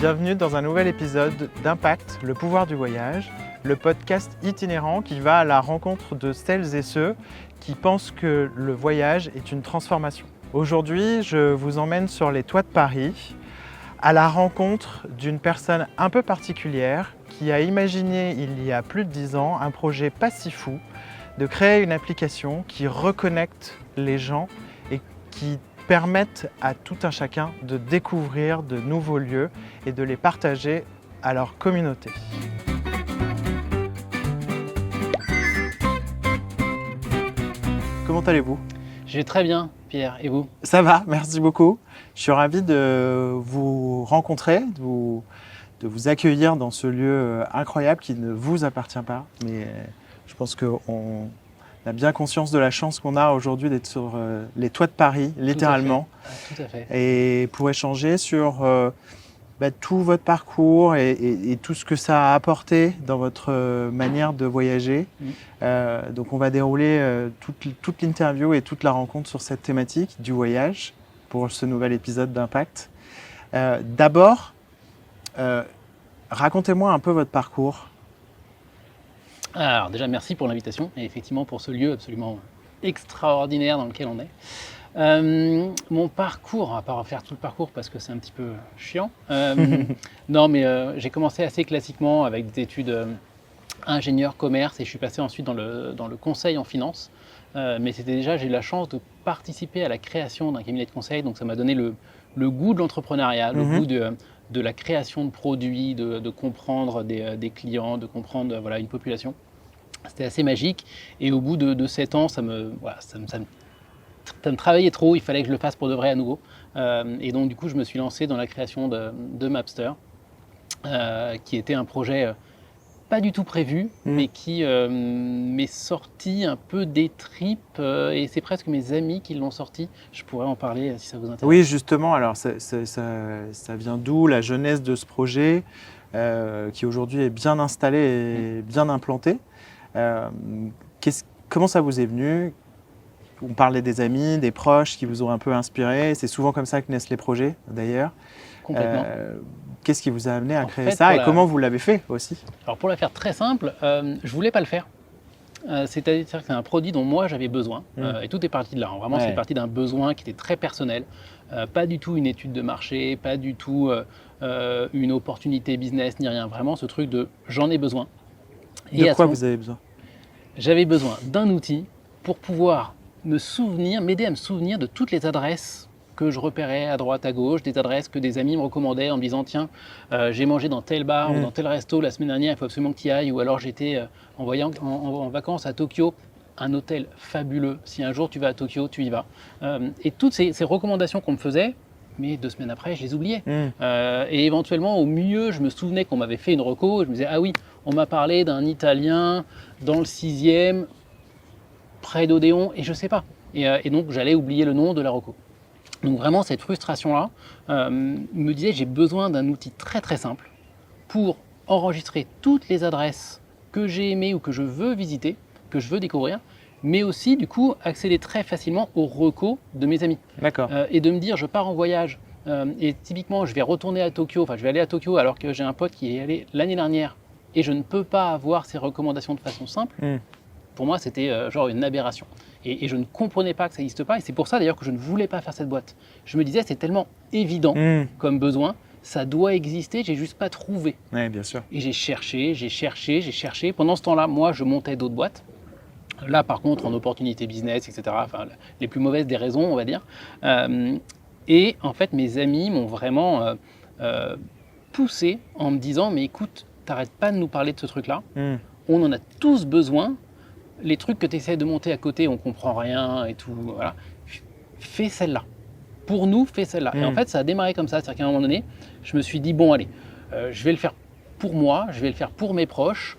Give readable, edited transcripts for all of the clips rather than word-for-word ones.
Bienvenue dans un nouvel épisode d'Impact, le pouvoir du voyage, le podcast itinérant qui va à la rencontre de celles et ceux qui pensent que le voyage est une transformation. Aujourd'hui, je vous emmène sur les toits de Paris, à la rencontre d'une personne un peu particulière qui a imaginé il y a plus de 10 ans un projet pas si fou de créer une application qui reconnecte les gens et qui permettent à tout un chacun de découvrir de nouveaux lieux et de les partager à leur communauté. Comment allez-vous ? Je vais très bien, Pierre, et vous ? Ça va, merci beaucoup. Je suis ravi de vous rencontrer, de vous accueillir dans ce lieu incroyable qui ne vous appartient pas, mais je pense qu'on a bien conscience de la chance qu'on a aujourd'hui d'être sur les toits de Paris, littéralement. Tout à fait. Et pour échanger sur tout votre parcours et tout ce que ça a apporté dans votre manière de voyager. Donc on va dérouler toute l'interview et toute la rencontre sur cette thématique du voyage pour ce nouvel épisode d'Impact. D'abord, racontez-moi un peu votre parcours. Alors déjà, merci pour l'invitation et effectivement pour ce lieu absolument extraordinaire dans lequel on est. Mon parcours, on va pas refaire tout le parcours parce que c'est un petit peu chiant. Non, mais j'ai commencé assez classiquement avec des études ingénieur commerce et je suis passé ensuite dans le conseil en finance. Mais c'était déjà, j'ai eu la chance de participer à la création d'un cabinet de conseil, donc ça m'a donné le goût de l'entrepreneuriat, le goût de la création de produits, de comprendre des clients, de comprendre une population. C'était assez magique et au bout de 7 ans, ça me travaillait trop, il fallait que je le fasse pour de vrai à nouveau. Et donc du coup, je me suis lancé dans la création de Mapster, qui était un projet pas du tout prévu, mais qui m'est sorti un peu des tripes, et c'est presque mes amis qui l'ont sorti. Je pourrais en parler si ça vous intéresse. Oui, justement, alors ça vient d'où la genèse de ce projet qui aujourd'hui est bien installé et bien implanté. Comment ça vous est venu ? On parlait des amis, des proches qui vous ont un peu inspiré. C'est souvent comme ça que naissent les projets, d'ailleurs. Complètement. Qu'est-ce qui vous a amené à créer ça et comment vous l'avez fait aussi ? Alors pour la faire très simple, je voulais pas le faire. C'est-à-dire que c'est un produit dont moi j'avais besoin et tout est parti de là. Vraiment, c'est parti d'un besoin qui était très personnel, pas du tout une étude de marché, pas du tout une opportunité business ni rien. Vraiment ce truc de j'en ai besoin. De quoi vous avez besoin ? J'avais besoin d'un outil pour pouvoir m'aider à me souvenir de toutes les adresses que je repérais à droite, à gauche, des adresses que des amis me recommandaient en me disant tiens, j'ai mangé dans tel bar ou dans tel resto la semaine dernière, il faut absolument que tu y ailles, ou alors j'étais en vacances à Tokyo, un hôtel fabuleux, si un jour tu vas à Tokyo, tu y vas. Et toutes ces recommandations qu'on me faisait, mais 2 semaines après, je les oubliais. Et éventuellement, au mieux, je me souvenais qu'on m'avait fait une reco, et je me disais ah oui, on m'a parlé d'un Italien dans le 6e, près d'Odéon, et je sais pas. Et donc j'allais oublier le nom de la reco. Donc vraiment cette frustration-là me disait j'ai besoin d'un outil très très simple pour enregistrer toutes les adresses que j'ai aimées ou que je veux visiter, que je veux découvrir, mais aussi du coup accéder très facilement aux recos de mes amis. D'accord. Et de me dire je pars en voyage et typiquement je vais aller à Tokyo alors que j'ai un pote qui est allé l'année dernière et je ne peux pas avoir ces recommandations de façon simple. Pour moi, c'était genre une aberration. Et je ne comprenais pas que ça n'existe pas. Et c'est pour ça d'ailleurs que je ne voulais pas faire cette boîte. Je me disais, c'est tellement évident comme besoin, ça doit exister, j'ai juste pas trouvé. Oui, bien sûr. Et j'ai cherché. Pendant ce temps-là, moi, je montais d'autres boîtes. Là, par contre, en opportunité business, etc., enfin, les plus mauvaises des raisons, on va dire. Et en fait, mes amis m'ont vraiment poussé en me disant, mais écoute, t'arrêtes pas de nous parler de ce truc-là. On en a tous besoin. Les trucs que tu essaies de monter à côté, on comprend rien et tout. Voilà. Fais celle-là. Pour nous, fais celle-là. Et en fait, ça a démarré comme ça. C'est-à-dire qu'à un moment donné, je me suis dit, bon, allez, je vais le faire pour moi, je vais le faire pour mes proches,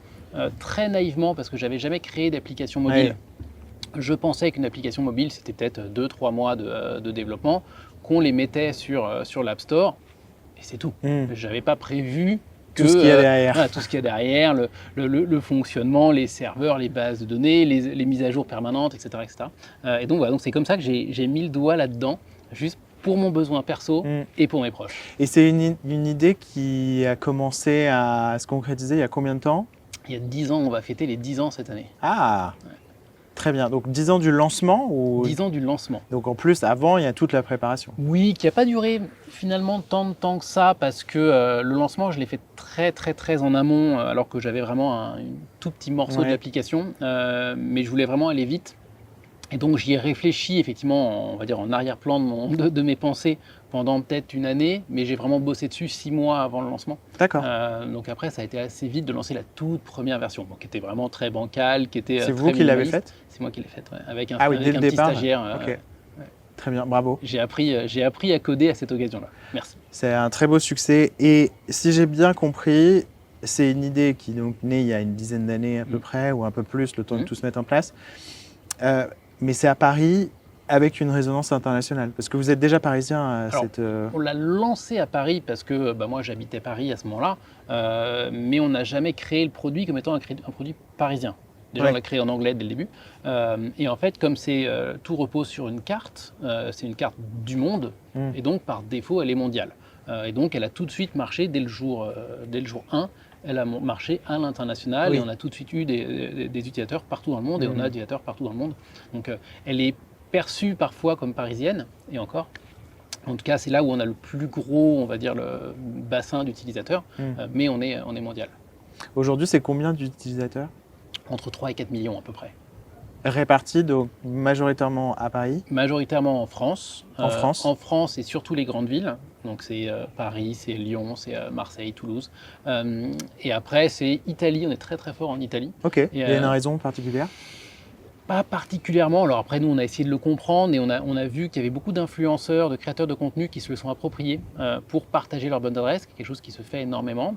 très naïvement, parce que je n'avais jamais créé d'application mobile. Je pensais qu'une application mobile, c'était peut-être 2-3 mois de développement, qu'on les mettait sur l'App Store, et c'est tout. Je n'avais pas prévu tout ce qu'il y a derrière. Tout ce qu'il y a derrière, le fonctionnement, les serveurs, les bases de données, les mises à jour permanentes, etc. etc. Et donc, voilà, donc c'est comme ça que j'ai mis le doigt là-dedans, juste pour mon besoin perso et pour mes proches. Et c'est une idée qui a commencé à se concrétiser il y a combien de temps? Il y a 10 ans, on va fêter les 10 ans cette année. Ah, très bien. Donc 10 ans du lancement ou... 10 ans du lancement. Donc en plus, avant, il y a toute la préparation. Oui, qui n'a pas duré finalement tant de temps que ça, parce que le lancement, je l'ai fait très en amont, alors que j'avais vraiment un tout petit morceau de l'application, mais je voulais vraiment aller vite. Et donc j'y ai réfléchi effectivement, on va dire en arrière-plan de mes pensées pendant peut-être une année, mais j'ai vraiment bossé dessus 6 mois avant le lancement. D'accord. Donc après, ça a été assez vite de lancer la toute première version, qui était vraiment très bancale, qui était C'est très vous qui l'avez minimaliste. faite? C'est moi qui l'ai faite, ouais, avec un, dès le petit départ. stagiaire. Ok. Très bien, bravo. J'ai appris à coder à cette occasion-là. Merci. C'est un très beau succès. Et si j'ai bien compris, c'est une idée qui est donc née il y a une dizaine d'années à peu près, ou un peu plus, le temps de tout se mettre en place. Mais c'est à Paris avec une résonance internationale, parce que vous êtes déjà parisien à cette... On l'a lancé à Paris parce que moi j'habitais Paris à ce moment-là, mais on n'a jamais créé le produit comme étant un produit parisien. Déjà, on l'a créé en anglais dès le début. Et en fait, comme tout repose sur une carte, c'est une carte du monde, et donc par défaut, elle est mondiale. Et donc, elle a tout de suite marché dès le jour 1. Elle a marché à l'international et on a tout de suite eu des utilisateurs partout dans le monde et on a des utilisateurs partout dans le monde. Donc, elle est perçue parfois comme parisienne, et encore. En tout cas, c'est là où on a le plus gros, on va dire, le bassin d'utilisateurs, mais on est mondial. Aujourd'hui, c'est combien d'utilisateurs? Entre 3 et 4 millions à peu près. Répartis donc majoritairement à Paris? Majoritairement en France. En France? En France et surtout les grandes villes. Donc c'est Paris, c'est Lyon, c'est Marseille, Toulouse. Et après c'est Italie, on est très fort en Italie. Ok, il y a une raison particulière? Pas particulièrement. Alors après nous on a essayé de le comprendre et on a vu qu'il y avait beaucoup d'influenceurs, de créateurs de contenu qui se le sont appropriés pour partager leur bonne adresse, quelque chose qui se fait énormément.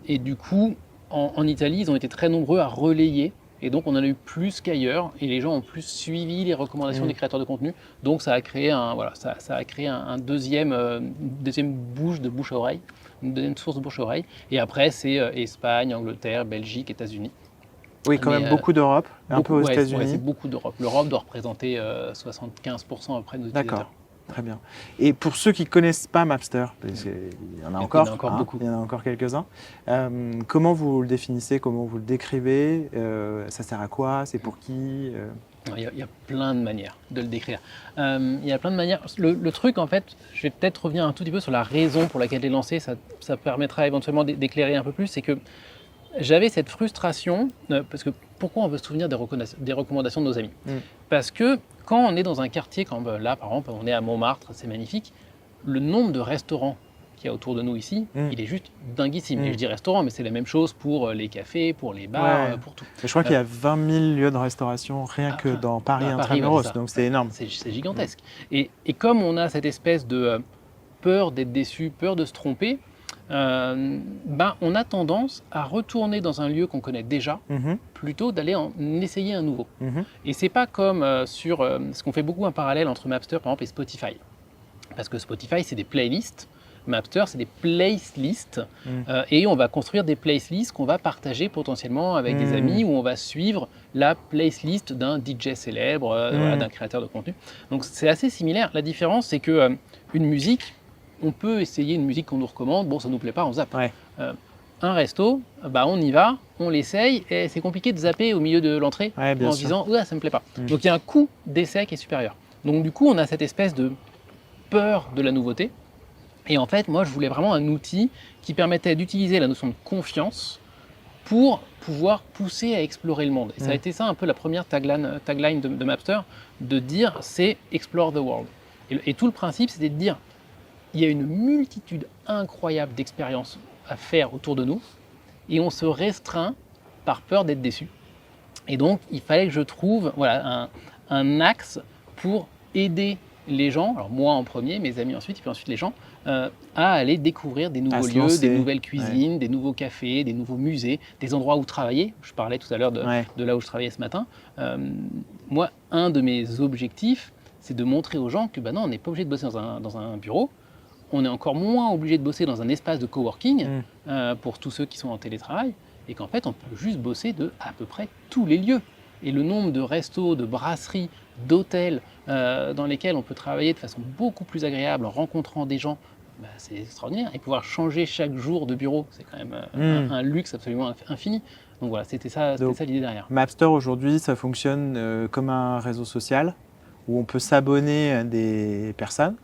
Et du coup en Italie ils ont été très nombreux à relayer. Et donc, on en a eu plus qu'ailleurs, et les gens ont plus suivi les recommandations des créateurs de contenu. Donc, ça a créé un deuxième bouche à oreille, une deuxième source de bouche à oreille. Et après, c'est Espagne, Angleterre, Belgique, États-Unis. Oui, quand même beaucoup d'Europe, un peu aux États-Unis. Ouais, c'est beaucoup d'Europe. L'Europe doit représenter 75% après nos utilisateurs. D'accord. Très bien. Et pour ceux qui ne connaissent pas Mapster, parce qu'il y en a encore, beaucoup. Il y en a encore quelques-uns, comment vous le définissez, comment vous le décrivez, ça sert à quoi, c'est pour qui Il y a plein de manières de le décrire. Il y a plein de manières. Le truc, en fait, je vais peut-être revenir un tout petit peu sur la raison pour laquelle je l'ai lancé, ça permettra éventuellement d'éclairer un peu plus, c'est que j'avais cette frustration, parce que pourquoi on veut se souvenir des recommandations de nos amis? Parce que quand on est dans un quartier, comme là par exemple, on est à Montmartre, c'est magnifique, le nombre de restaurants qu'il y a autour de nous ici, il est juste dinguissime. Et je dis restaurant, mais c'est la même chose pour les cafés, pour les bars, pour tout. Je crois qu'il y a 20 000 lieux de restauration rien que dans Paris intramuros, donc c'est énorme. C'est gigantesque. Et comme on a cette espèce de peur d'être déçu, peur de se tromper, on a tendance à retourner dans un lieu qu'on connaît déjà, plutôt d'aller en essayer un nouveau. Et c'est pas comme sur ce qu'on fait beaucoup un parallèle entre Mapster par exemple et Spotify. Parce que Spotify c'est des playlists, Mapster c'est des playlists, et on va construire des playlists qu'on va partager potentiellement avec des amis, où on va suivre la playlist d'un DJ célèbre, d'un créateur de contenu. Donc c'est assez similaire. La différence c'est que une musique, on peut essayer une musique qu'on nous recommande, bon ça ne nous plaît pas, on zappe. Un resto, on y va, on l'essaye, et c'est compliqué de zapper au milieu de l'entrée en se disant « ça ne me plaît pas ». Donc il y a un coût d'essai qui est supérieur. Donc du coup on a cette espèce de peur de la nouveauté. Et en fait moi je voulais vraiment un outil qui permettait d'utiliser la notion de confiance pour pouvoir pousser à explorer le monde. Et ça a été ça un peu la première tagline de Mapster, de dire c'est « Explore the world ». Et tout le principe c'était de dire il y a une multitude incroyable d'expériences à faire autour de nous et on se restreint par peur d'être déçu. Et donc, il fallait que je trouve un axe pour aider les gens, alors moi en premier, mes amis ensuite, et puis ensuite les gens, à aller découvrir des nouveaux lieux, des nouvelles cuisines, des nouveaux cafés, des nouveaux musées, des endroits où travailler. Je parlais tout à l'heure de là où je travaillais ce matin. Moi, un de mes objectifs, c'est de montrer aux gens que non, on n'est pas obligé de bosser dans un bureau. On est encore moins obligé de bosser dans un espace de coworking pour tous ceux qui sont en télétravail, et qu'en fait, on peut juste bosser de à peu près tous les lieux. Et le nombre de restos, de brasseries, d'hôtels dans lesquels on peut travailler de façon beaucoup plus agréable en rencontrant des gens, c'est extraordinaire. Et pouvoir changer chaque jour de bureau, c'est quand même un luxe absolument infini. Donc voilà, c'était ça l'idée derrière. Mapster aujourd'hui, ça fonctionne comme un réseau social où on peut s'abonner à des personnes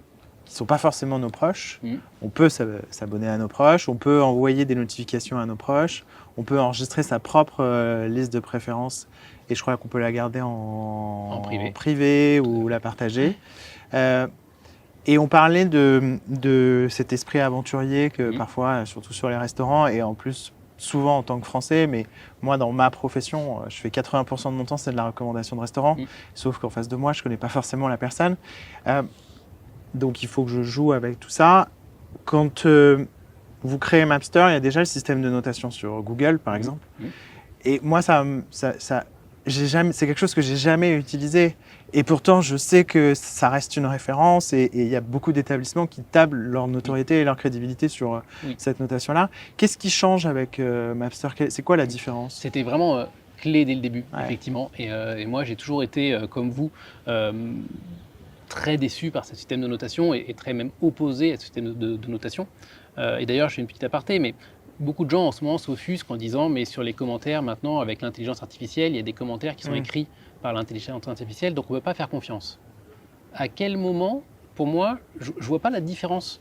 qui ne sont pas forcément nos proches. On peut s'abonner à nos proches, on peut envoyer des notifications à nos proches, on peut enregistrer sa propre liste de préférences et je crois qu'on peut la garder en privé ou la partager. Et on parlait de cet esprit aventurier que parfois, surtout sur les restaurants et en plus souvent en tant que Français, mais moi dans ma profession, je fais 80% de mon temps, c'est de la recommandation de restaurant, sauf qu'en face de moi, je ne connais pas forcément la personne. Donc il faut que je joue avec tout ça. Quand vous créez Mapster, il y a déjà le système de notation sur Google, par exemple. Et moi, c'est quelque chose que j'ai jamais utilisé. Et pourtant, je sais que ça reste une référence et il y a beaucoup d'établissements qui tablent leur notoriété et leur crédibilité sur cette notation-là. Qu'est-ce qui change avec Mapster? C'est quoi la différence? C'était vraiment clé dès le début, effectivement. Et moi, j'ai toujours été, comme vous, très déçu par ce système de notation et très même opposé à ce système de notation. Et d'ailleurs, je fais une petite aparté, mais beaucoup de gens en ce moment s'offusquent en disant mais sur les commentaires maintenant avec l'intelligence artificielle, il y a des commentaires qui sont écrits par l'intelligence artificielle, donc on ne peut pas faire confiance. À quel moment, pour moi, je ne vois pas la différence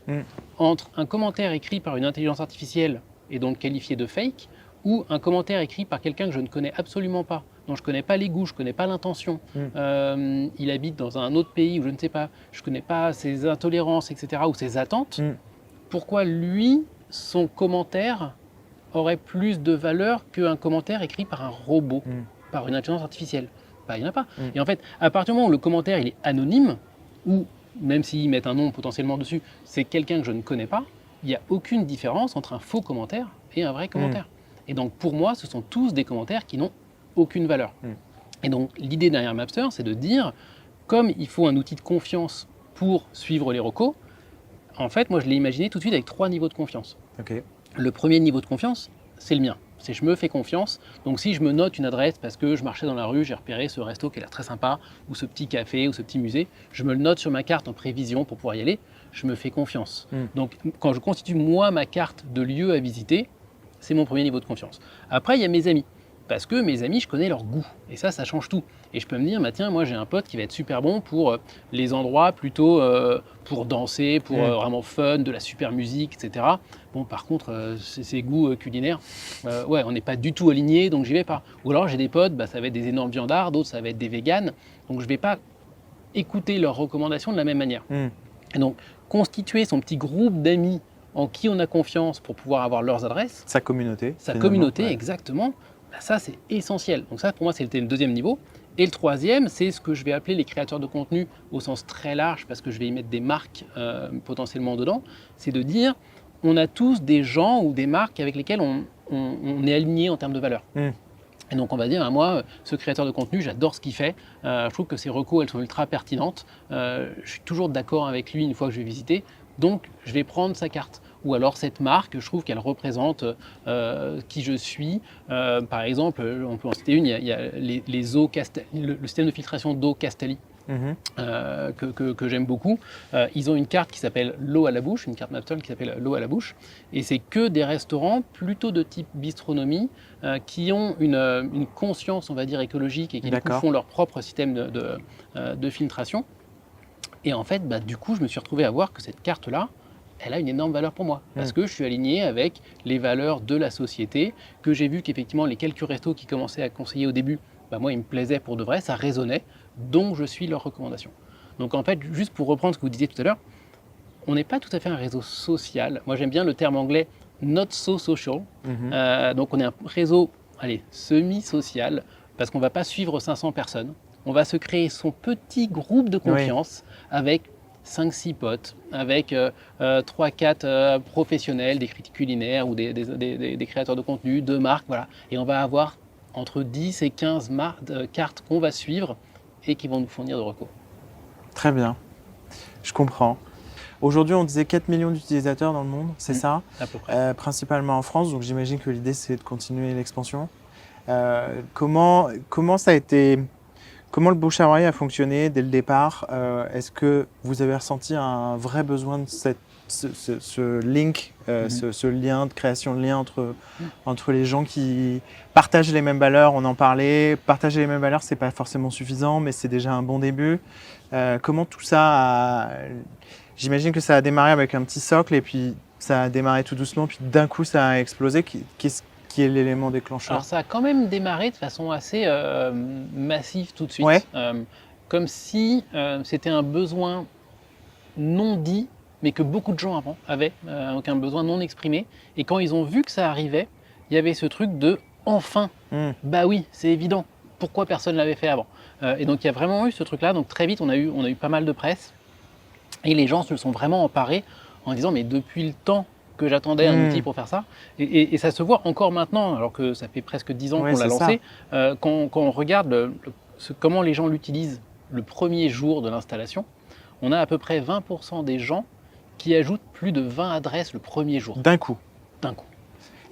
entre un commentaire écrit par une intelligence artificielle et donc qualifié de fake ou un commentaire écrit par quelqu'un que je ne connais absolument pas, dont je ne connais pas les goûts, je ne connais pas l'intention. Il habite dans un autre pays où je ne sais pas, je ne connais pas ses intolérances, etc., ou ses attentes. Pourquoi lui, son commentaire aurait plus de valeur qu'un commentaire écrit par un robot, par une intelligence artificielle? Il n'y en a pas. Et en fait, à partir du moment où le commentaire il est anonyme, ou même s'ils mettent un nom potentiellement dessus, c'est quelqu'un que je ne connais pas, il n'y a aucune différence entre un faux commentaire et un vrai commentaire. Et donc pour moi, ce sont tous des commentaires qui n'ont aucune valeur. Et donc l'idée derrière Mapster, c'est de dire, comme il faut un outil de confiance pour suivre les recos, en fait, moi je l'ai imaginé tout de suite avec 3 niveaux de confiance. Le premier niveau de confiance, c'est le mien. C'est je me fais confiance. Donc si je me note une adresse parce que je marchais dans la rue, j'ai repéré ce resto qui a l'air très sympa, ou ce petit café, ou ce petit musée, je me le note sur ma carte en prévision pour pouvoir y aller, je me fais confiance. Donc quand je constitue moi ma carte de lieu à visiter, c'est mon premier niveau de confiance. Après, il y a mes amis. Parce que mes amis, je connais leur goût. Et ça change tout. Et je peux me dire, tiens, moi j'ai un pote qui va être super bon pour les endroits plutôt pour danser, pour vraiment fun, de la super musique, etc. Bon, par contre, ses goûts culinaires, on n'est pas du tout alignés, donc j'y vais pas. Ou alors j'ai des potes, ça va être des énormes viandards, d'autres ça va être des véganes. Donc je ne vais pas écouter leurs recommandations de la même manière. Et donc, constituer son petit groupe d'amis en qui on a confiance pour pouvoir avoir leurs adresses. Sa communauté. Sa communauté, exactement. Ça, c'est essentiel. Donc ça, pour moi, c'était le deuxième niveau. Et le troisième, c'est ce que je vais appeler les créateurs de contenu au sens très large, parce que je vais y mettre des marques potentiellement dedans. C'est de dire, on a tous des gens ou des marques avec lesquels on est aligné en termes de valeur. Et donc on va dire, moi, ce créateur de contenu, j'adore ce qu'il fait. Je trouve que ses recos, elles sont ultra pertinentes. Je suis toujours d'accord avec lui une fois que je vais visiter. Donc, je vais prendre sa carte. Ou alors cette marque, je trouve qu'elle représente qui je suis. Par exemple, on peut en citer une, il y a les eaux le système de filtration d'eau Castelli. Que j'aime beaucoup. Ils ont une carte qui s'appelle l'eau à la bouche, une carte Mapster qui s'appelle l'eau à la bouche. Et c'est que des restaurants plutôt de type bistronomie qui ont une conscience, on va dire, écologique et qui du coup, font leur propre système de filtration. Et en fait, du coup, je me suis retrouvé à voir que cette carte-là, elle a une énorme valeur pour moi. Parce que je suis aligné avec les valeurs de la société, que j'ai vu qu'effectivement, les quelques restos qui commençaient à conseiller au début, moi, ils me plaisaient pour de vrai, ça résonnait, donc je suis leurs recommandations. Donc en fait, juste pour reprendre ce que vous disiez tout à l'heure, on n'est pas tout à fait un réseau social. Moi, j'aime bien le terme anglais « not so social ». Donc on est un réseau semi-social, parce qu'on ne va pas suivre 500 personnes. On va se créer son petit groupe de confiance avec 5-6 potes, avec 3-4 professionnels, des critiques culinaires ou des créateurs de contenu, de marques, voilà. Et on va avoir entre 10 et 15 cartes qu'on va suivre et qui vont nous fournir de recos. Très bien, je comprends. Aujourd'hui, on disait 4 millions d'utilisateurs dans le monde, c'est ça? À peu près. Principalement en France, donc j'imagine que l'idée c'est de continuer l'expansion. Comment ça a été, comment le bouche à oreille a fonctionné dès le départ? Est-ce que vous avez ressenti un vrai besoin de ce link, ce lien de création de lien entre les gens qui partagent les mêmes valeurs? On en parlait. Partager les mêmes valeurs, c'est pas forcément suffisant, mais c'est déjà un bon début. Comment tout ça j'imagine que ça a démarré avec un petit socle et puis ça a démarré tout doucement, puis d'un coup ça a explosé. Qu'est-ce qui est l'élément déclencheur? Alors ça a quand même démarré de façon assez massive tout de suite. Ouais. Comme si c'était un besoin non dit, mais que beaucoup de gens avant avaient, donc un besoin non exprimé. Et quand ils ont vu que ça arrivait, il y avait ce truc de enfin, bah oui, c'est évident, pourquoi personne ne l'avait fait avant? Et donc il y a vraiment eu ce truc-là, donc très vite on a eu pas mal de presse, et les gens se sont vraiment emparés en disant mais depuis le temps que j'attendais un outil pour faire ça, et ça se voit encore maintenant, alors que ça fait presque 10 ans qu'on l'a lancé, quand on regarde comment les gens l'utilisent le premier jour de l'installation, on a à peu près 20% des gens qui ajoutent plus de 20 adresses le premier jour. D'un coup. D'un coup.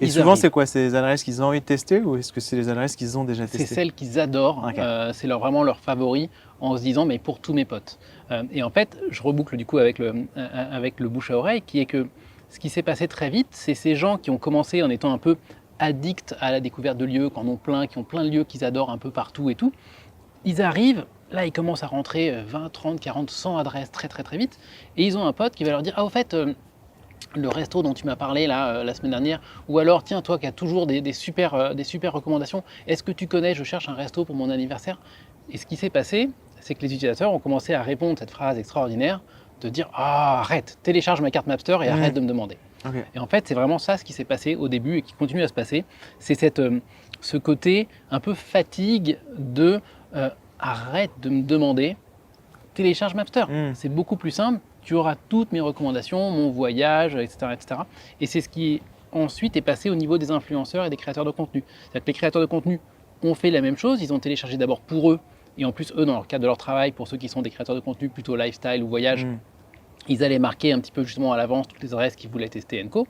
Et souvent, c'est quoi? C'est les adresses qu'ils ont envie de tester ou est-ce que c'est les adresses qu'ils ont déjà testées? C'est celles qu'ils adorent. Okay. C'est vraiment leur favori en se disant mais pour tous mes potes. Et en fait, je reboucle du coup avec le bouche à oreille, qui est que ce qui s'est passé très vite, c'est ces gens qui ont commencé en étant un peu addicts à la découverte de lieux, qui en ont plein, qui ont plein de lieux qu'ils adorent un peu partout et tout. Ils arrivent, là ils commencent à rentrer 20, 30, 40, 100 adresses très très très vite. Et ils ont un pote qui va leur dire ah au fait, le resto dont tu m'as parlé là, la semaine dernière, ou alors tiens toi qui as toujours des super recommandations, est-ce que tu connais, je cherche un resto pour mon anniversaire? Et ce qui s'est passé, c'est que les utilisateurs ont commencé à répondre à cette phrase extraordinaire de dire ah arrête, télécharge ma carte Mapster et arrête de me demander. Okay. Et en fait c'est vraiment ça ce qui s'est passé au début et qui continue à se passer, c'est ce côté un peu fatigue de arrête de me demander, télécharge Mapster, c'est beaucoup plus simple. Tu auras toutes mes recommandations, mon voyage, etc. etc. Et c'est ce qui ensuite est passé au niveau des influenceurs et des créateurs de contenu. C'est-à-dire que les créateurs de contenu ont fait la même chose, ils ont téléchargé d'abord pour eux, et en plus eux, dans le cadre de leur travail, pour ceux qui sont des créateurs de contenu plutôt lifestyle ou voyage, ils allaient marquer un petit peu justement à l'avance toutes les adresses qu'ils voulaient tester &co.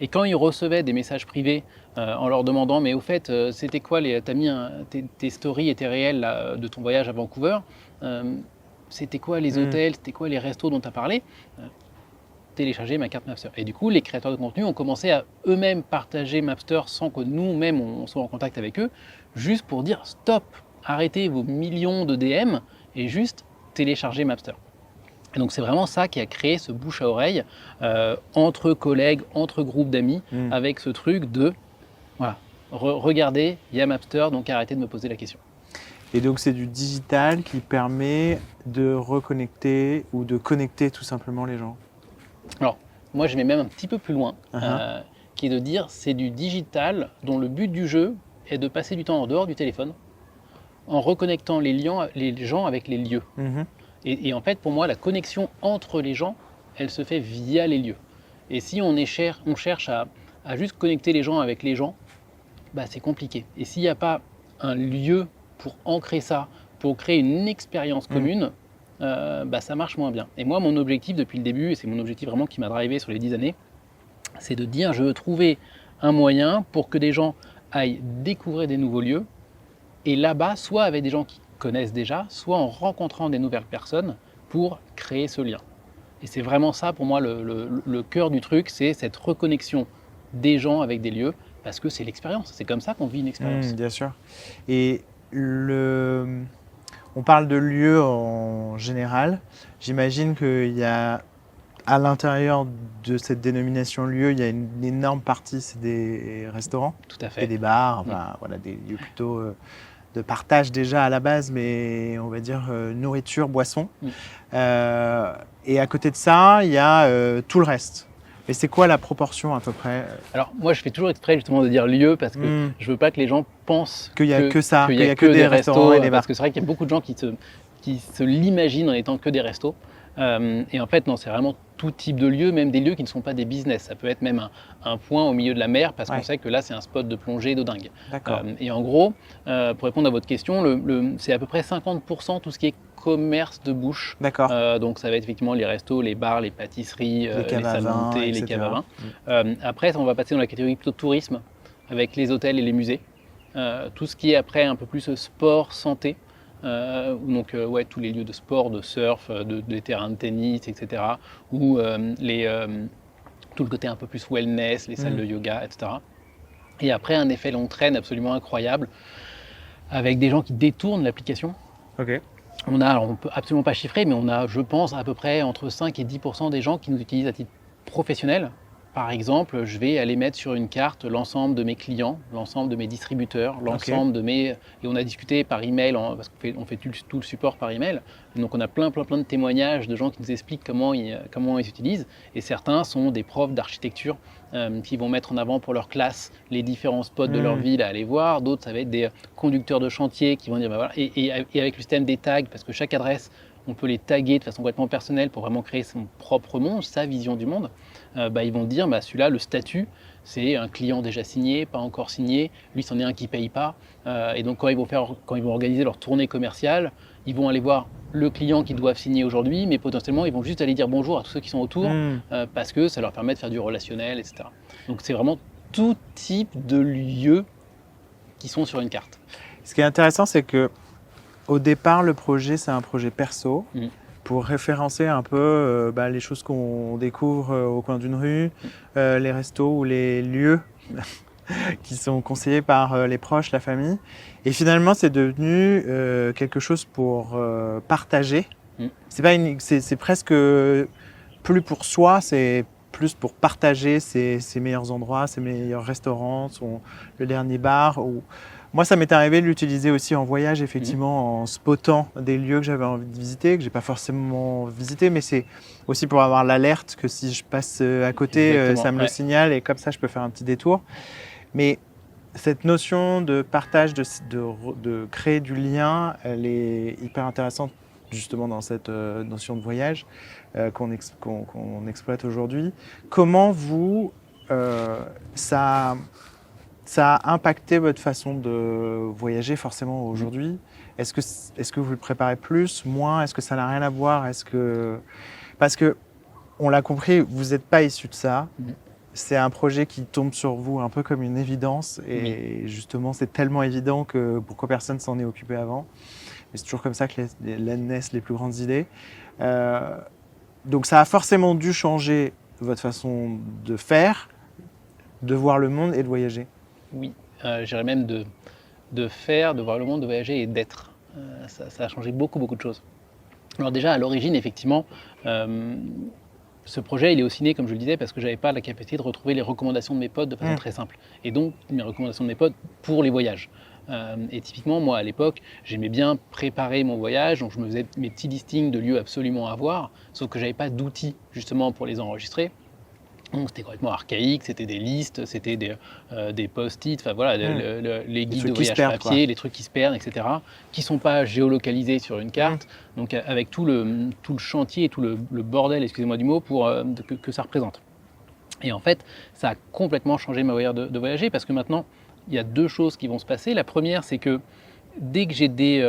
Et quand ils recevaient des messages privés en leur demandant mais au fait, c'était quoi, t'as mis tes stories et tes réels là, de ton voyage à Vancouver, c'était quoi les hôtels, c'était quoi les restos dont tu as parlé, télécharger ma carte Mapster. Et du coup, les créateurs de contenu ont commencé à eux-mêmes partager Mapster sans que nous-mêmes on soit en contact avec eux, juste pour dire stop, arrêtez vos millions de DM et juste télécharger Mapster. Et donc c'est vraiment ça qui a créé ce bouche à oreille entre collègues, entre groupes d'amis, avec ce truc de voilà, regardez, il y a Mapster, donc arrêtez de me poser la question. Et donc c'est du digital qui permet de reconnecter ou de connecter tout simplement les gens. Alors moi je vais même un petit peu plus loin, qui est de dire c'est du digital dont le but du jeu est de passer du temps en dehors du téléphone en reconnectant les gens avec les lieux. Et en fait pour moi la connexion entre les gens elle se fait via les lieux. Et si on cherche à juste connecter les gens avec les gens, bah, c'est compliqué. Et s'il n'y a pas un lieu pour ancrer ça, pour créer une expérience commune, bah, ça marche moins bien. Et moi, mon objectif depuis le début, et c'est mon objectif vraiment qui m'a drivé sur les 10 années, c'est de dire je veux trouver un moyen pour que des gens aillent découvrir des nouveaux lieux, et là-bas, soit avec des gens qui connaissent déjà, soit en rencontrant des nouvelles personnes pour créer ce lien. Et c'est vraiment ça pour moi le cœur du truc, c'est cette reconnexion des gens avec des lieux, parce que c'est l'expérience, c'est comme ça qu'on vit une expérience. Bien sûr. Et on parle de lieux en général. J'imagine qu'il y a à l'intérieur de cette dénomination lieu, il y a une énorme partie, c'est des restaurants. Tout à fait. Et des bars, enfin, voilà, des lieux plutôt de partage déjà à la base, mais on va dire nourriture, boisson. Et à côté de ça, il y a tout le reste. Mais c'est quoi la proportion à peu près? Alors moi je fais toujours exprès justement de dire lieu parce que je veux pas que les gens pensent qu'il n'y a que ça, qu'il n'y a que des restaurants et des bars. Parce que c'est vrai qu'il y a beaucoup de gens qui se l'imaginent en étant que des restos. Et en fait non, c'est vraiment tout type de lieu, même des lieux qui ne sont pas des business. Ça peut être même un point au milieu de la mer parce qu'on sait que là c'est un spot de plongée de dingue. Et en gros, pour répondre à votre question, c'est à peu près 50% tout ce qui est commerce de bouche. Donc ça va être effectivement les restos, les bars, les pâtisseries, les salles de thé, les caves à vin. Après, on va passer dans la catégorie plutôt tourisme avec les hôtels et les musées. tout ce qui est après un peu plus sport, santé. Donc tous les lieux de sport, de surf, des terrains de tennis, etc. Ou tout le côté un peu plus wellness, les salles de yoga, etc. Et après, un effet long traîne absolument incroyable avec des gens qui détournent l'application. Ok. On ne peut absolument pas chiffrer, mais on a, je pense, à peu près entre 5 et 10% des gens qui nous utilisent à titre professionnel. Par exemple, je vais aller mettre sur une carte l'ensemble de mes clients, l'ensemble de mes distributeurs, l'ensemble de mes... Et on a discuté par email, parce qu'on fait tout le support par email. Donc on a plein de témoignages de gens qui nous expliquent comment ils utilisent. Et certains sont des profs d'architecture qui vont mettre en avant pour leur classe les différents spots de leur ville à aller voir. D'autres, ça va être des conducteurs de chantier qui vont dire... voilà. Et avec le système des tags, parce que chaque adresse, on peut les taguer de façon complètement personnelle pour vraiment créer son propre monde, sa vision du monde. Ils vont dire, celui-là, le statut, c'est un client déjà signé, pas encore signé, lui, c'en est un qui ne paye pas. Et donc, quand ils vont organiser leur tournée commerciale, ils vont aller voir le client qu'ils doivent signer aujourd'hui, mais potentiellement, ils vont juste aller dire bonjour à tous ceux qui sont autour, parce que ça leur permet de faire du relationnel, etc. Donc, c'est vraiment tout type de lieux qui sont sur une carte. Ce qui est intéressant, c'est que au départ, le projet, c'est un projet perso. Pour référencer un peu les choses qu'on découvre au coin d'une rue, les restos ou les lieux qui sont conseillés par les proches, la famille. Et finalement, c'est devenu quelque chose pour partager. C'est presque plus pour soi, c'est plus pour partager ses meilleurs endroits, ses meilleurs restaurants, le dernier bar. Moi, ça m'est arrivé de l'utiliser aussi en voyage, effectivement, en spotant des lieux que j'avais envie de visiter, que je n'ai pas forcément visité, mais c'est aussi pour avoir l'alerte que si je passe à côté, ça me le signale et comme ça, je peux faire un petit détour. Mais cette notion de partage, de créer du lien, elle est hyper intéressante justement dans cette notion de voyage qu'on exploite aujourd'hui. Comment vous, ça a impacté votre façon de voyager forcément aujourd'hui? Est-ce que vous le préparez plus, moins? Est-ce que ça n'a rien à voir? Parce que, on l'a compris, vous n'êtes pas issu de ça. C'est un projet qui tombe sur vous un peu comme une évidence. Et justement, c'est tellement évident que pourquoi personne s'en est occupé avant. Mais c'est toujours comme ça que naissent les plus grandes idées. Donc ça a forcément dû changer votre façon de faire, de voir le monde et de voyager. Oui, je dirais même de faire, de voir le monde, de voyager et d'être. Ça a changé beaucoup de choses. Alors déjà, à l'origine, effectivement, ce projet, il est aussi né, comme je le disais, parce que je n'avais pas la capacité de retrouver les recommandations de mes potes de façon très simple. Et donc, mes recommandations de mes potes pour les voyages. Et typiquement, moi, à l'époque, j'aimais bien préparer mon voyage, donc je me faisais mes petits listings de lieux absolument à voir, sauf que je n'avais pas d'outils, justement, pour les enregistrer. Donc c'était complètement archaïque, c'était des listes, c'était des post-it, enfin voilà, les guides de voyage papier, les trucs qui se perdent, etc., qui ne sont pas géolocalisés sur une carte, donc avec tout le chantier et tout le bordel, excusez-moi du mot, que ça représente. Et en fait, ça a complètement changé ma manière de voyager, parce que maintenant, il y a deux choses qui vont se passer. La première, c'est que dès que j'ai des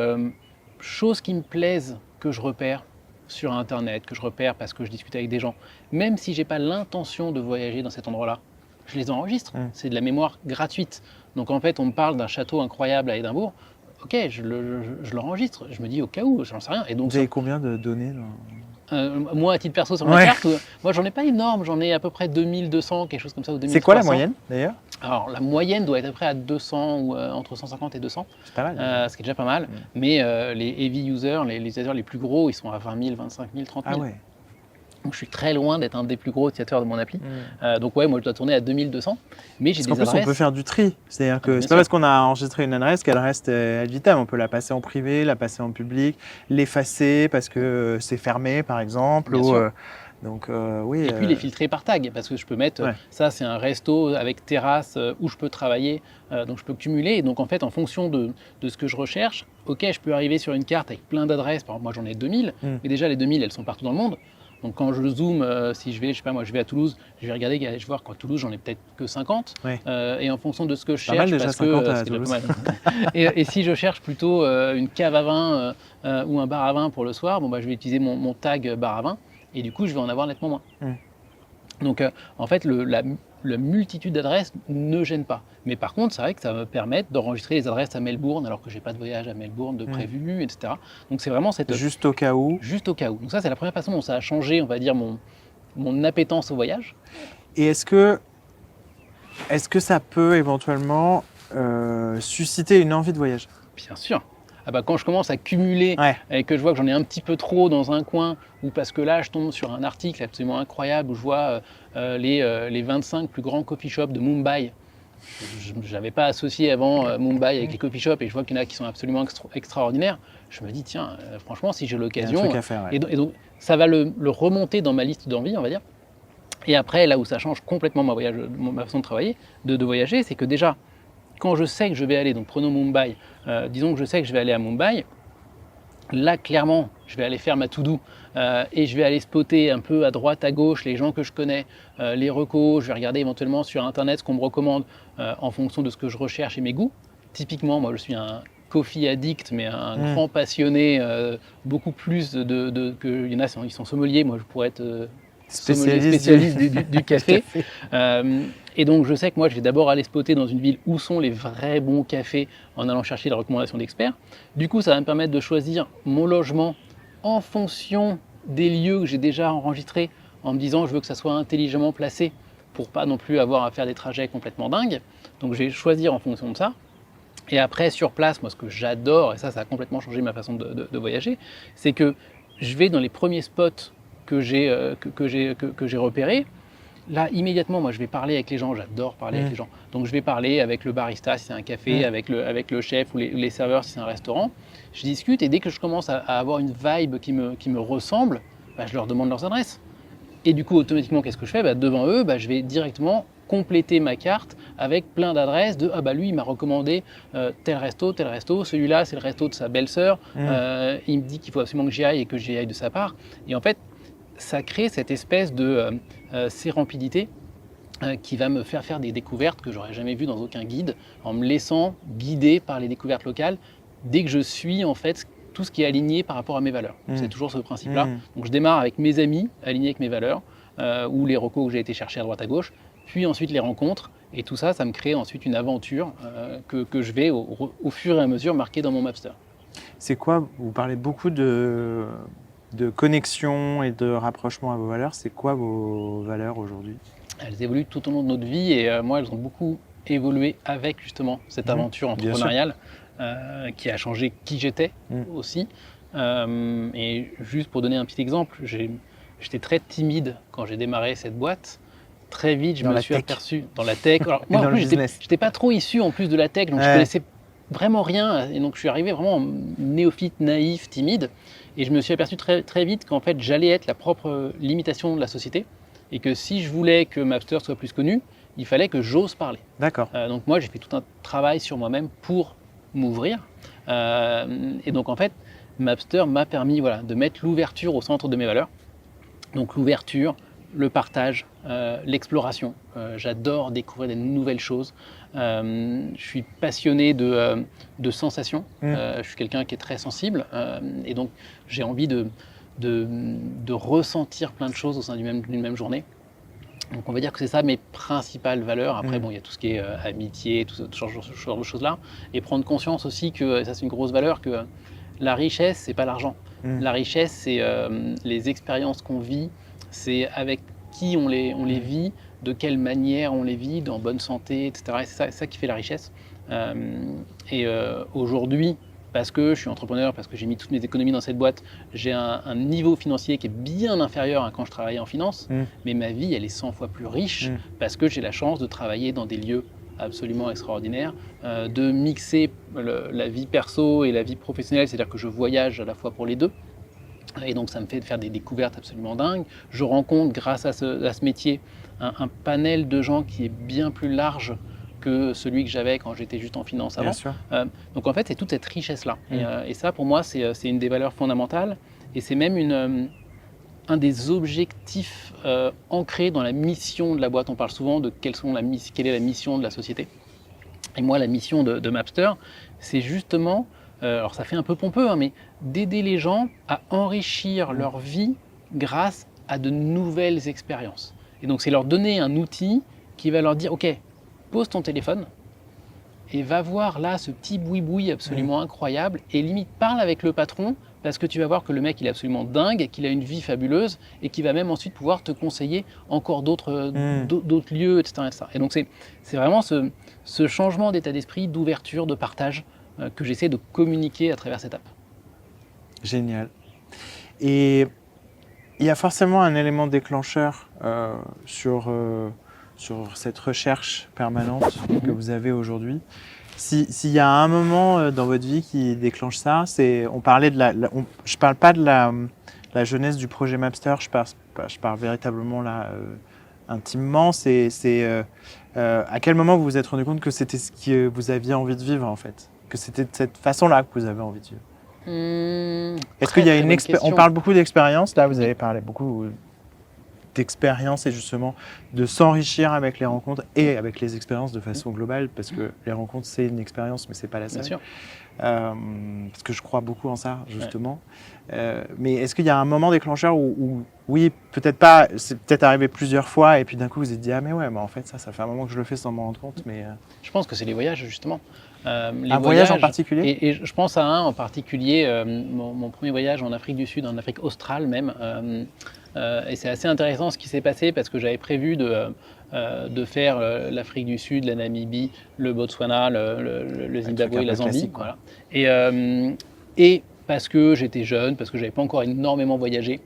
choses qui me plaisent, que je repère, sur Internet, que je repère parce que je discute avec des gens, même si je n'ai pas l'intention de voyager dans cet endroit-là, je les enregistre. C'est de la mémoire gratuite. Donc en fait, on me parle d'un château incroyable à Édimbourg. Ok, je l'enregistre. Je me dis au cas où, j'en sais rien. Et donc, vous avez combien de données moi, à titre perso, sur ma carte, moi, j'en ai pas énorme. J'en ai à peu près 2200, quelque chose comme ça. Ou 2300. C'est quoi la moyenne, d'ailleurs? Alors, la moyenne doit être à peu près à 200 ou entre 150 et 200. C'est pas mal. Ce qui est déjà pas mal. Mais les heavy users, les utilisateurs les plus gros, ils sont à 20 000, 25 000, 30 000. Ah ouais. Donc, je suis très loin d'être un des plus gros utilisateurs de mon appli. Donc, moi, je dois tourner à 2200. Mais j'ai des adresses. En plus, on peut faire du tri. C'est-à-dire que c'est pas parce qu'on a enregistré une adresse qu'elle reste ad vitam. On peut la passer en privé, la passer en public, l'effacer parce que c'est fermé, par exemple. Donc, oui. Et puis les filtrer par tag, parce que je peux mettre, ça c'est un resto avec terrasse où je peux travailler, donc je peux cumuler. Et donc en fait, en fonction de ce que je recherche, ok, je peux arriver sur une carte avec plein d'adresses. Par exemple, moi j'en ai 2000, mais déjà les 2000, elles sont partout dans le monde. Donc quand je zoome, si je vais, je sais pas moi, je vais à Toulouse, je vais regarder, je vais voir qu'à Toulouse, j'en ai peut-être que 50. Et en fonction de ce que je cherche, déjà parce 50 que à Toulouse. et si je cherche plutôt une cave à vin ou un bar à vin pour le soir, je vais utiliser mon tag bar à vin. Et du coup, je vais en avoir nettement moins. Donc, en fait, la multitude d'adresses ne gêne pas. Mais par contre, c'est vrai que ça va me permettre d'enregistrer les adresses à Melbourne alors que j'ai pas de voyage à Melbourne de prévu, etc. Donc c'est vraiment cette... Juste au cas où. Juste au cas où. Donc ça, c'est la première façon dont ça a changé, on va dire, mon appétence au voyage. Et est-ce que ça peut éventuellement susciter une envie de voyage? Bien sûr. Ah bah, quand je commence à cumuler Ouais. et que je vois que j'en ai un petit peu trop dans un coin, ou parce que là je tombe sur un article absolument incroyable où je vois les 25 plus grands coffee shops de Mumbai. Je n'avais pas associé avant Mumbai avec les coffee shops et je vois qu'il y en a qui sont absolument extraordinaires. Je me dis tiens, franchement si j'ai Il y a un l'occasion, truc à faire, ouais. et donc ça va le remonter dans ma liste d'envie, on va dire. Et après là où ça change complètement ma façon de travailler, de voyager, c'est que déjà quand je sais que je vais aller, donc prenons Mumbai, disons que je sais que je vais aller à Mumbai, là clairement je vais aller faire ma to-do et je vais aller spotter un peu à droite, à gauche les gens que je connais, les recos, je vais regarder éventuellement sur internet ce qu'on me recommande en fonction de ce que je recherche et mes goûts. Typiquement moi je suis un coffee addict mais un grand passionné, beaucoup plus que il y en a ils sont sommeliers, moi je pourrais être spécialiste du café. Et donc je sais que moi je vais d'abord aller spotter dans une ville où sont les vrais bons cafés en allant chercher les recommandations d'experts. Du coup ça va me permettre de choisir mon logement en fonction des lieux que j'ai déjà enregistrés, en me disant je veux que ça soit intelligemment placé pour pas non plus avoir à faire des trajets complètement dingues. Donc je vais choisir en fonction de ça. Et après sur place, moi ce que j'adore, et ça a complètement changé ma façon de voyager, c'est que je vais dans les premiers spots que j'ai repérés. Là, immédiatement, moi, je vais parler avec les gens. J'adore parler avec les gens. Donc, je vais parler avec le barista si c'est un café, avec le chef ou les serveurs si c'est un restaurant. Je discute et dès que je commence à avoir une vibe qui me ressemble, bah, je leur demande leurs adresses. Et du coup, automatiquement, qu'est-ce que je fais ? Devant eux, je vais directement compléter ma carte avec plein d'adresses de « Ah bah lui, il m'a recommandé tel resto, celui-là, c'est le resto de sa belle-sœur. Il me dit qu'il faut absolument que j'y aille et que j'y aille de sa part. » Et en fait, ça crée cette espèce de sérendipité qui va me faire des découvertes que j'aurais jamais vues dans aucun guide, en me laissant guider par les découvertes locales dès que je suis en fait tout ce qui est aligné par rapport à mes valeurs. C'est toujours ce principe-là. Donc je démarre avec mes amis alignés avec mes valeurs ou les recos que j'ai été chercher à droite à gauche, puis ensuite les rencontres et tout ça, ça me crée ensuite une aventure que je vais au fur et à mesure marquer dans mon Mapster. C'est quoi, vous parlez beaucoup de connexion et de rapprochement à vos valeurs. C'est quoi vos valeurs aujourd'hui ? Elles évoluent tout au long de notre vie et moi, elles ont beaucoup évolué avec justement cette aventure entrepreneuriale qui a changé qui j'étais aussi. Et juste pour donner un petit exemple, j'étais très timide quand j'ai démarré cette boîte. Très vite, je me suis aperçu dans la tech. Alors, moi, en plus, j'étais pas trop issu en plus de la tech, donc je connaissais vraiment rien. Et donc, je suis arrivé vraiment néophyte, naïf, timide. Et je me suis aperçu très, très vite qu'en fait, j'allais être la propre limitation de la société. Et que si je voulais que Mapster soit plus connu, il fallait que j'ose parler. D'accord. Donc moi, j'ai fait tout un travail sur moi-même pour m'ouvrir. Et donc en fait, Mapster m'a permis de mettre l'ouverture au centre de mes valeurs. Donc l'ouverture, le partage, l'exploration. J'adore découvrir des nouvelles choses. Je suis passionné de sensations. Je suis quelqu'un qui est très sensible. Et donc j'ai envie de ressentir plein de choses au sein d'une même journée. Donc on va dire que c'est ça mes principales valeurs. Après, il y a tout ce qui est amitié, tout ce genre de choses-là. Et prendre conscience aussi que, et ça c'est une grosse valeur, que la richesse, c'est pas l'argent. La richesse, c'est les expériences qu'on vit, c'est avec qui on les vit, de quelle manière on les vit, en bonne santé, etc. Et c'est ça qui fait la richesse. Aujourd'hui, parce que je suis entrepreneur, parce que j'ai mis toutes mes économies dans cette boîte, j'ai un niveau financier qui est bien inférieur à quand je travaillais en finance, mais ma vie, elle est 100 fois plus riche parce que j'ai la chance de travailler dans des lieux absolument extraordinaires, de mixer la vie perso et la vie professionnelle, c'est-à-dire que je voyage à la fois pour les deux. Et donc ça me fait faire des découvertes absolument dingues. Je rencontre, grâce à ce métier, un panel de gens qui est bien plus large que celui que j'avais quand j'étais juste en finance avant. Donc en fait, c'est toute cette richesse-là. Et ça, pour moi, c'est une des valeurs fondamentales. Et c'est même un des objectifs ancrés dans la mission de la boîte. On parle souvent de quelle est la mission de la société. Et moi, la mission de Mapster, c'est justement, alors ça fait un peu pompeux, mais d'aider les gens à enrichir leur vie grâce à de nouvelles expériences. Et donc, c'est leur donner un outil qui va leur dire « Ok, pose ton téléphone et va voir là ce petit boui-boui absolument incroyable et limite parle avec le patron parce que tu vas voir que le mec il est absolument dingue, qu'il a une vie fabuleuse et qu'il va même ensuite pouvoir te conseiller encore d'autres lieux, etc., etc. » Et donc c'est vraiment ce changement d'état d'esprit, d'ouverture, de partage que j'essaie de communiquer à travers cette app. Génial. Et il y a forcément un élément déclencheur sur cette recherche permanente que vous avez aujourd'hui. S'il y a un moment dans votre vie qui déclenche ça, on parlait de je ne parle pas de la jeunesse du projet Mapster, je parle véritablement là intimement. À quel moment vous vous êtes rendu compte que c'était ce que vous aviez envie de vivre en fait, que c'était de cette façon-là que vous avez envie de vivre? Est-ce qu'il y a une expérience? On parle beaucoup d'expérience, là vous avez parlé beaucoup d'expérience et justement de s'enrichir avec les rencontres et avec les expériences de façon globale, parce que les rencontres c'est une expérience mais c'est pas la seule. Bien sûr. Parce que je crois beaucoup en ça justement. Mais est-ce qu'il y a un moment déclencheur où oui, peut-être pas, c'est peut-être arrivé plusieurs fois et puis d'un coup vous vous êtes dit ah mais ouais, mais en fait ça fait un moment que je le fais sans m'en rendre compte. Mais je pense que c'est les voyages justement. Un voyage en particulier? Et je pense à un en particulier, mon premier voyage en Afrique du Sud, en Afrique australe même. Et c'est assez intéressant ce qui s'est passé parce que j'avais prévu de faire l'Afrique du Sud, la Namibie, le Botswana, le Zimbabwe, la Zambie. Voilà. Et parce que j'étais jeune, parce que je n'avais pas encore énormément voyagé,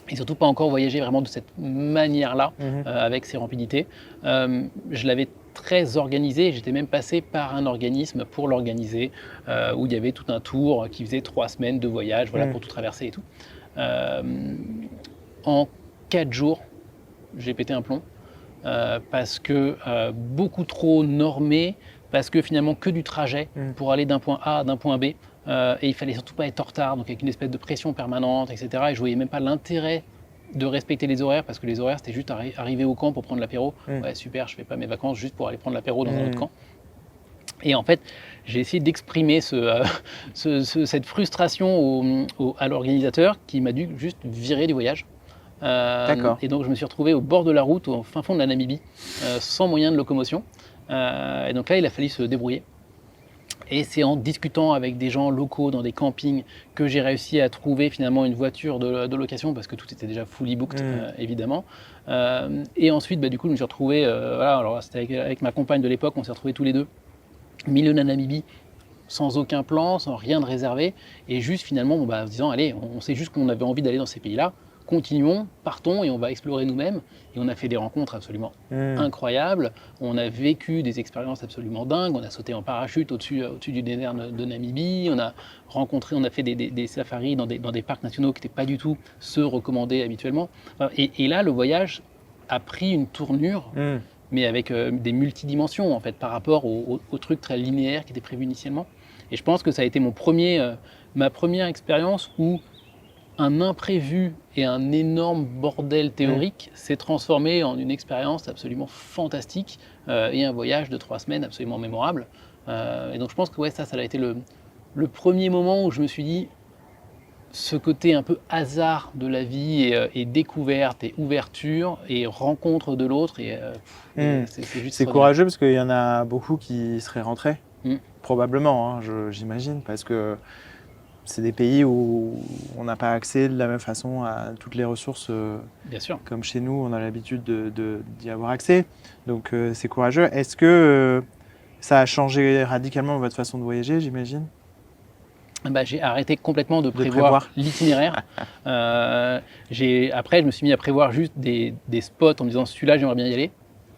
et surtout pas encore voyagé vraiment de cette manière-là, avec ces rapidités. Je l'avais très organisé, j'étais même passé par un organisme pour l'organiser, où il y avait tout un tour qui faisait 3 semaines de voyage, voilà, pour tout traverser et tout. En 4 jours, j'ai pété un plomb, parce que beaucoup trop normé, parce que finalement que du trajet pour aller d'un point A à d'un point B, et il fallait surtout pas être en retard, donc avec une espèce de pression permanente, etc. Et je voyais même pas l'intérêt de respecter les horaires, parce que les horaires c'était juste arriver au camp pour prendre l'apéro. Ouais, super, je fais pas mes vacances juste pour aller prendre l'apéro dans un autre camp. Et en fait, j'ai essayé d'exprimer cette frustration à l'organisateur qui m'a dû juste virer du voyage. Et donc je me suis retrouvé au bord de la route, au fin fond de la Namibie, sans moyen de locomotion. Et donc là, il a fallu se débrouiller. Et c'est en discutant avec des gens locaux dans des campings que j'ai réussi à trouver finalement une voiture de location, parce que tout était déjà fully booked, évidemment. Et ensuite, du coup, je me suis retrouvé, voilà, alors c'était avec ma compagne de l'époque, on s'est retrouvés tous les deux, au milieu de la Namibie, sans aucun plan, sans rien de réservé, et juste finalement, en se disant, allez, on sait juste qu'on avait envie d'aller dans ces pays-là, continuons, partons et on va explorer nous-mêmes. Et on a fait des rencontres absolument incroyables. On a vécu des expériences absolument dingues. On a sauté en parachute au-dessus du désert de Namibie. On a fait des safaris dans des parcs nationaux qui n'étaient pas du tout ceux recommandés habituellement. Et là, le voyage a pris une tournure, mais avec des multidimensions en fait, par rapport au truc très linéaire qui était prévu initialement. Et je pense que ça a été ma première expérience où un imprévu et un énorme bordel théorique s'est transformé en une expérience absolument fantastique, et un voyage de 3 semaines absolument mémorable. Et donc je pense que ça a été le premier moment où je me suis dit, ce côté un peu hasard de la vie et découverte et ouverture et rencontre de l'autre, c'est courageux parce qu'il y en a beaucoup qui seraient rentrés, probablement, j'imagine, parce que c'est des pays où on n'a pas accès de la même façon à toutes les ressources. Bien sûr. Comme chez nous, on a l'habitude d'y avoir accès. Donc c'est courageux. Est-ce que ça a changé radicalement votre façon de voyager, j'imagine? J'ai arrêté complètement de prévoir l'itinéraire. Après, je me suis mis à prévoir juste des spots en me disant celui-là, j'aimerais bien y aller.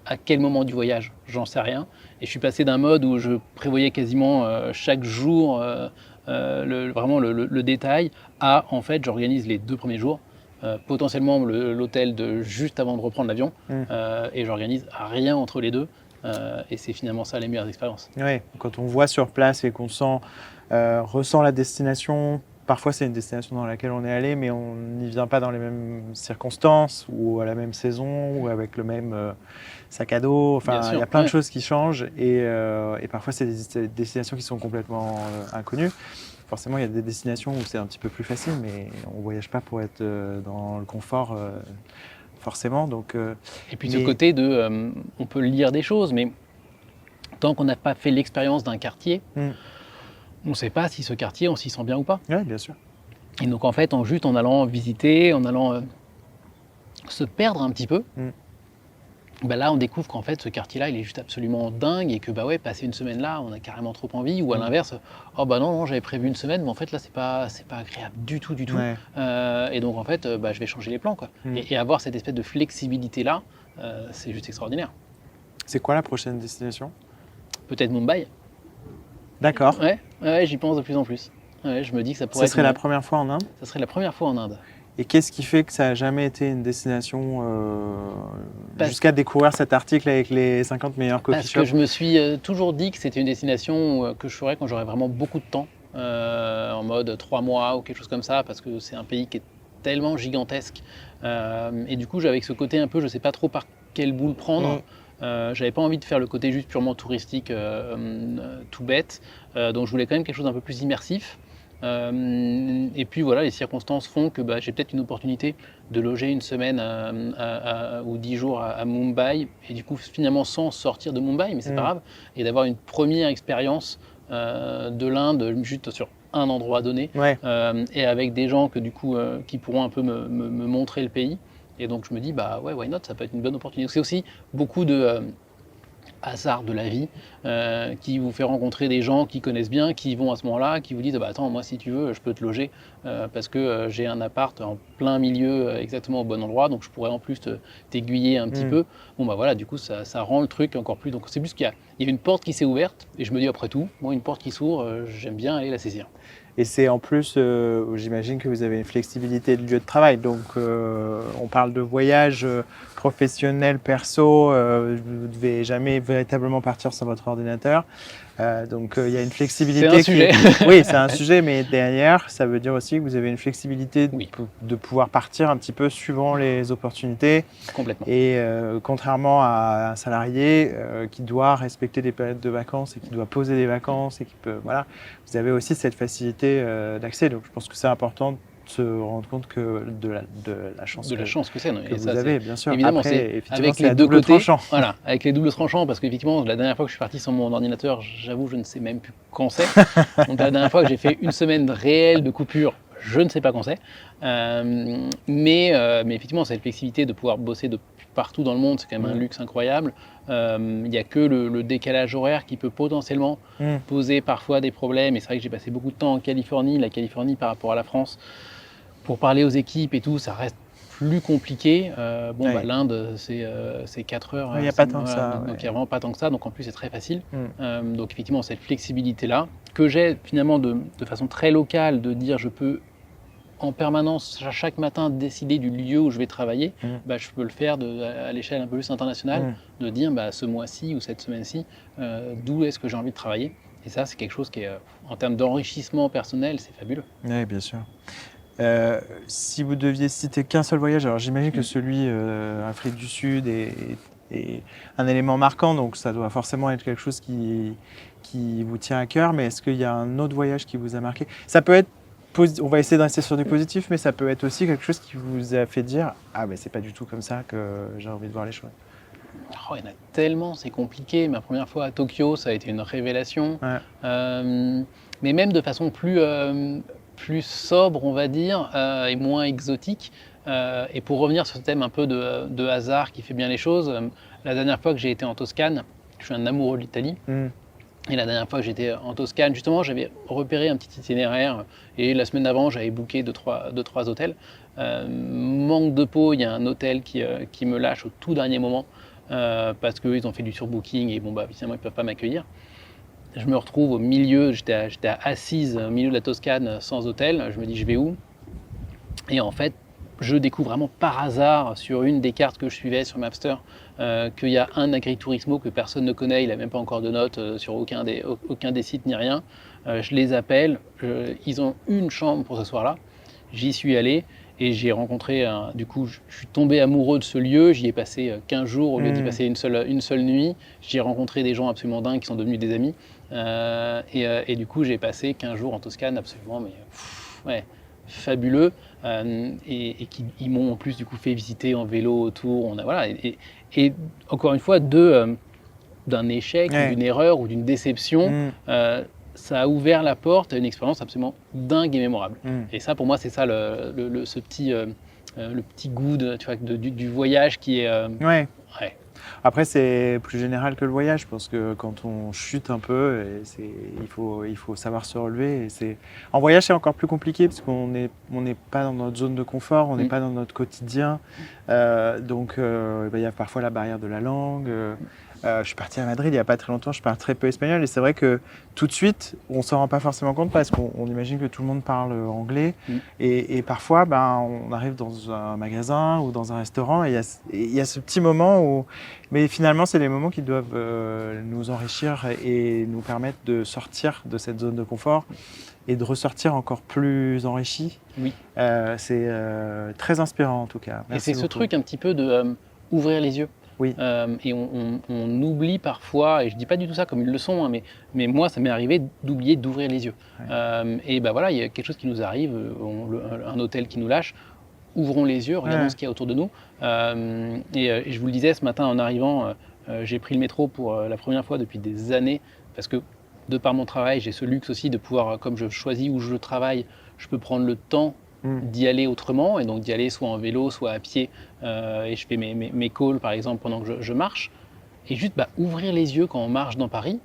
À quel moment du voyage? J'en sais rien. Et je suis passé d'un mode où je prévoyais quasiment chaque jour vraiment le détail à, en fait, j'organise les 2 premiers jours, potentiellement l'hôtel juste avant de reprendre l'avion, et j'organise rien entre les deux. Et c'est finalement ça les meilleures expériences. Oui, quand on voit sur place et qu'on ressent la destination, parfois c'est une destination dans laquelle on est allé, mais on n'y vient pas dans les mêmes circonstances ou à la même saison ou avec le même sac à dos. Enfin, il y a plein de choses qui changent et parfois c'est des destinations qui sont complètement inconnues. Forcément, il y a des destinations où c'est un petit peu plus facile, mais on ne voyage pas pour être dans le confort. forcément. Donc, Et puis ce côté de, on peut lire des choses, mais tant qu'on n'a pas fait l'expérience d'un quartier, on ne sait pas si ce quartier, on s'y sent bien ou pas. Oui, bien sûr. Et donc en fait, en allant visiter, en allant se perdre un petit peu, là on découvre qu'en fait ce quartier-là, il est juste absolument dingue et que passer une semaine là, on a carrément trop envie. Ou à l'inverse, non, j'avais prévu une semaine, mais en fait là c'est pas agréable du tout. Ouais. Et donc en fait, je vais changer les plans, quoi. Et avoir cette espèce de flexibilité-là, c'est juste extraordinaire. C'est quoi la prochaine destination? Peut-être Mumbai. D'accord. Ouais, j'y pense de plus en plus. Ouais, je me dis que ça pourrait être... Ça serait la première fois en Inde? Ça serait la première fois en Inde. Et qu'est-ce qui fait que ça n'a jamais été une destination jusqu'à découvrir cet article avec les 50 meilleurs coffee shops? Parce que je me suis toujours dit que c'était une destination que je ferais quand j'aurais vraiment beaucoup de temps, en mode 3 mois ou quelque chose comme ça, parce que c'est un pays qui est tellement gigantesque. Et du coup, j'avais ce côté un peu, je ne sais pas trop par quel bout le prendre. J'avais pas envie de faire le côté juste purement touristique, tout bête. Donc je voulais quand même quelque chose d'un peu plus immersif. Et puis voilà, les circonstances font que j'ai peut-être une opportunité de loger une semaine ou 10 jours à Mumbai, et du coup finalement sans sortir de Mumbai, mais c'est pas grave, et d'avoir une première expérience de l'Inde juste sur un endroit donné, et avec des gens que du coup qui pourront un peu me montrer le pays. Et donc je me dis why not, ça peut être une bonne opportunité. C'est aussi beaucoup de hasard de la vie qui vous fait rencontrer des gens qui connaissent bien, qui vont à ce moment-là, qui vous disent attends, moi si tu veux je peux te loger parce que j'ai un appart en plein milieu exactement au bon endroit, donc je pourrais en plus t'aiguiller un petit peu. Bon voilà, du coup ça rend le truc encore plus, donc c'est plus qu'il y a une porte qui s'est ouverte, et je me dis après tout, moi une porte qui s'ouvre, j'aime bien aller la saisir. Et c'est en plus, j'imagine que vous avez une flexibilité de lieu de travail. Donc, on parle de voyage professionnel, perso. Vous ne devez jamais véritablement partir sans votre ordinateur. Donc, il y a une flexibilité. C'est un sujet. Oui, c'est un sujet, mais derrière, ça veut dire aussi que vous avez une flexibilité de pouvoir partir un petit peu suivant les opportunités. Complètement. Et contrairement à un salarié qui doit respecter des périodes de vacances et qui doit poser des vacances et qui peut, vous avez aussi cette facilité d'accès. Donc, je pense que c'est important de se rendre compte que de la chance que c'est. Que vous avez, bien sûr. Évidemment, après, avec les deux côtés. Voilà, avec les doubles tranchants, parce qu'effectivement, la dernière fois que je suis parti sans mon ordinateur, j'avoue, je ne sais même plus quand c'est. Donc la dernière fois que j'ai fait une semaine réelle de coupure, je ne sais pas quand c'est. Mais effectivement, cette flexibilité de pouvoir bosser de partout dans le monde, c'est quand même un luxe incroyable. Il n'y a que le décalage horaire qui peut potentiellement poser parfois des problèmes. Et c'est vrai que j'ai passé beaucoup de temps en Californie. La Californie, par rapport à la France, pour parler aux équipes et tout, ça reste plus compliqué. L'Inde, c'est 4 heures. Il n'y a pas tant que ça. Donc il n'y a vraiment pas tant que ça. Donc en plus, c'est très facile. Donc effectivement, cette flexibilité-là, que j'ai finalement de façon très locale, de dire je peux en permanence, chaque matin, décider du lieu où je vais travailler, je peux le faire à l'échelle un peu plus internationale, de dire ce mois-ci ou cette semaine-ci, d'où est-ce que j'ai envie de travailler. Et ça, c'est quelque chose qui est, en termes d'enrichissement personnel, c'est fabuleux. Oui, bien sûr. Si vous deviez citer qu'un seul voyage, alors j'imagine que celui Afrique du Sud est un élément marquant, donc ça doit forcément être quelque chose qui vous tient à cœur, mais est-ce qu'il y a un autre voyage qui vous a marqué? Ça peut être, on va essayer de rester sur du positif, mais ça peut être aussi quelque chose qui vous a fait dire « Ah, c'est pas du tout comme ça que j'ai envie de voir les choses ». Il y en a tellement, c'est compliqué. Ma première fois à Tokyo, ça a été une révélation. Mais même de façon plus sobre, on va dire, et moins exotique. Et pour revenir sur ce thème un peu de hasard qui fait bien les choses, la dernière fois que j'ai été en Toscane, je suis un amoureux de l'Italie. Et la dernière fois que j'étais en Toscane, justement, j'avais repéré un petit itinéraire. Et la semaine d'avant, j'avais booké deux, trois hôtels. Manque de peau, il y a un hôtel qui me lâche au tout dernier moment parce qu'ils ont fait du surbooking et finalement, ils ne peuvent pas m'accueillir. Je me retrouve au milieu, j'étais assise au milieu de la Toscane sans hôtel. Je me dis, je vais où? Et en fait, je découvre vraiment par hasard sur une des cartes que je suivais sur Mapster qu'il y a un agritourismo que personne ne connaît, il n'a même pas encore de notes sur aucun des sites ni rien. Je les appelle, ils ont une chambre pour ce soir-là. J'y suis allé et j'ai rencontré, du coup, je suis tombé amoureux de ce lieu. J'y ai passé 15 jours au lieu d'y passer une seule nuit. J'y ai rencontré des gens absolument dingues qui sont devenus des amis. Et du coup, j'ai passé 15 jours en Toscane absolument fabuleux. et qui ils m'ont en plus du coup fait visiter en vélo autour. Voilà, et encore une fois, d'un échec, Ouais. d'une erreur ou d'une déception, ça a ouvert la porte à une expérience absolument dingue et mémorable. Et ça, pour moi, c'est ça ce petit, le petit goût tu vois, du voyage qui est. Ouais. Ouais. Après, c'est plus général que le voyage, parce que quand on chute un peu, il faut savoir se relever. En voyage, c'est encore plus compliqué, parce qu'on n'est pas dans notre zone de confort, on n'est pas dans notre quotidien. Donc, il y a parfois la barrière de la langue. Je suis parti à Madrid il n'y a pas très longtemps, je parle très peu espagnol, et c'est vrai que tout de suite, on ne s'en rend pas forcément compte, parce qu'on imagine que tout le monde parle anglais. Et parfois, on arrive dans un magasin ou dans un restaurant, et il y a ce petit moment où... Mais finalement, c'est les moments qui doivent nous enrichir et nous permettre de sortir de cette zone de confort et de ressortir encore plus enrichi. Oui. C'est très inspirant en tout cas. Merci et c'est ce beaucoup. truc un petit peu de ouvrir les yeux. Oui. Et on oublie parfois, et je dis pas du tout ça comme une leçon, hein, mais moi ça m'est arrivé d'oublier d'ouvrir les yeux. Ouais. Et voilà, il y a quelque chose qui nous arrive, un hôtel qui nous lâche, ouvrons les yeux, regardons ce qu'il y a autour de nous. Et je vous le disais ce matin en arrivant, j'ai pris le métro pour la première fois depuis des années, parce que de par mon travail, j'ai ce luxe aussi de pouvoir, comme je choisis où je travaille, je peux prendre le temps d'y aller autrement, et donc d'y aller soit en vélo, soit à pied, et je fais mes calls par exemple pendant que je marche. Et juste ouvrir les yeux quand on marche dans Paris,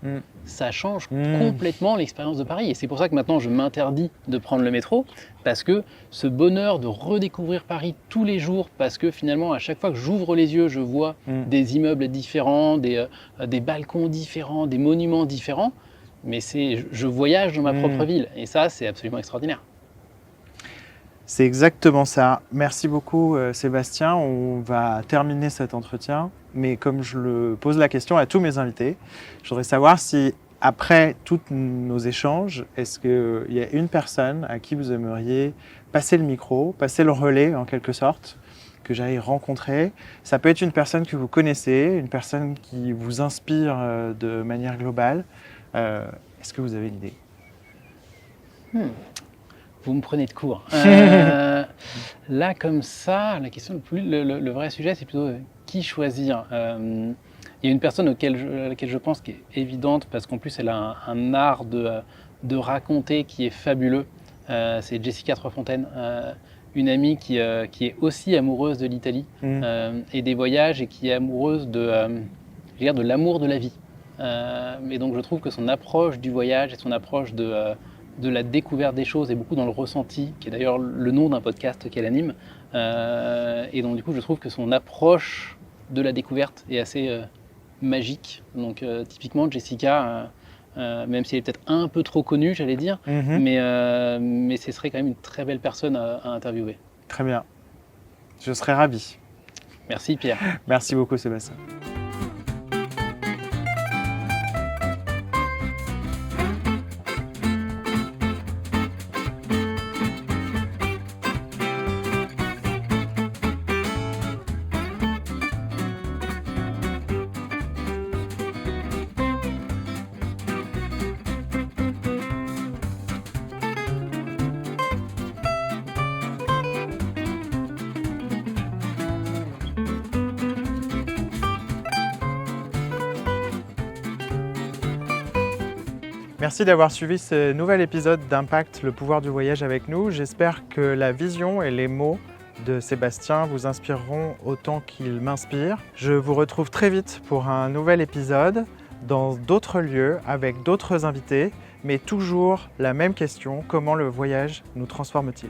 ça change complètement l'expérience de Paris. Et c'est pour ça que maintenant je m'interdis de prendre le métro, parce que ce bonheur de redécouvrir Paris tous les jours, parce que finalement à chaque fois que j'ouvre les yeux, je vois des immeubles différents, des balcons différents, des monuments différents, mais je voyage dans ma propre ville. Et ça, c'est absolument extraordinaire. C'est exactement ça. Merci beaucoup Sébastien. On va terminer cet entretien, mais comme je le pose la question à tous mes invités, je voudrais savoir si, après tous nos échanges, est-ce qu'il y a une personne à qui vous aimeriez passer le micro, passer le relais en quelque sorte, que j'aille rencontrer. Ça peut être une personne que vous connaissez, une personne qui vous inspire de manière globale. Est-ce que vous avez une idée ? Vous me prenez de court. Là, comme ça, la question, le vrai sujet, c'est plutôt qui choisir. Il y a une personne à laquelle je pense qui est évidente, parce qu'en plus, elle a un art de raconter qui est fabuleux. C'est Jessica Trefontaine, une amie qui est aussi amoureuse de l'Italie et des voyages, et qui est amoureuse de l'amour de la vie. Et donc, je trouve que son approche du voyage et son approche de la découverte des choses, et beaucoup dans le ressenti, qui est d'ailleurs le nom d'un podcast qu'elle anime. Et donc du coup, je trouve que son approche de la découverte est assez magique. Donc typiquement, Jessica, même si elle est peut-être un peu trop connue, j'allais dire, mais ce serait quand même une très belle personne à interviewer. Très bien. Je serais ravi. Merci Pierre. Merci beaucoup Sébastien. Merci d'avoir suivi ce nouvel épisode d'Impact, le pouvoir du voyage avec nous. J'espère que la vision et les mots de Sébastien vous inspireront autant qu'ils m'inspirent. Je vous retrouve très vite pour un nouvel épisode dans d'autres lieux avec d'autres invités, mais toujours la même question, comment le voyage nous transforme-t-il ?